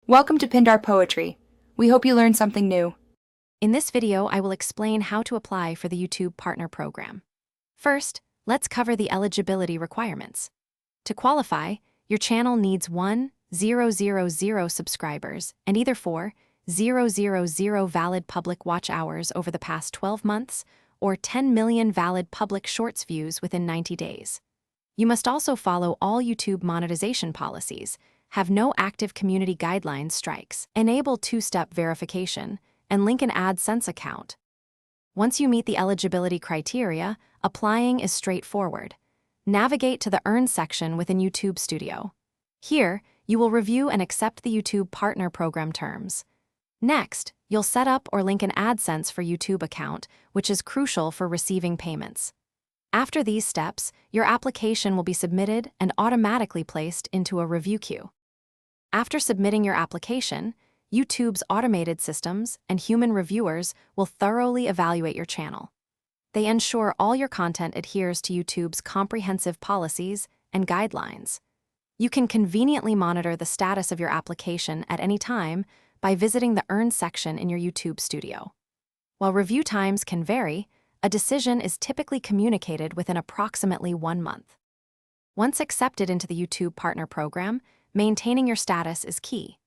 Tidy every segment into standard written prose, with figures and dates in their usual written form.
Welcome to Pindar Poetry. We hope you learned something new. In this video, I will explain how to apply for the YouTube Partner Program. First, let's cover the eligibility requirements. To qualify, your channel needs 1,000 subscribers and either 4,000 valid public watch hours over the past 12 months or 10 million valid public shorts views within 90 days. You must also follow all YouTube monetization policies, have no active community guidelines strikes, enable two-step verification, and link an AdSense account. Once you meet the eligibility criteria, applying is straightforward. Navigate to the Earn section within YouTube Studio. Here, you will review and accept the YouTube Partner Program terms. Next, you'll set up or link an AdSense for YouTube account, which is crucial for receiving payments. After these steps, your application will be submitted and automatically placed into a review queue. After submitting your application, YouTube's automated systems and human reviewers will thoroughly evaluate your channel. They ensure all your content adheres to YouTube's comprehensive policies and guidelines. You can conveniently monitor the status of your application at any time by visiting the Earn section in your YouTube Studio. While review times can vary, a decision is typically communicated within approximately 1 month. Once accepted into the YouTube Partner Program, maintaining your status is key.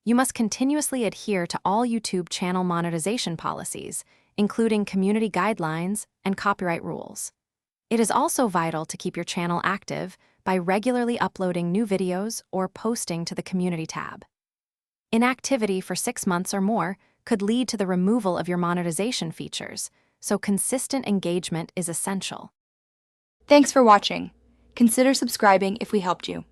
You must continuously adhere to all YouTube channel monetization policies, including community guidelines and copyright rules. It is also vital to keep your channel active by regularly uploading new videos or posting to the Community tab. Inactivity for 6 months or more could lead to the removal of your monetization features, so consistent engagement is essential. Thanks for watching. Consider subscribing if we helped you.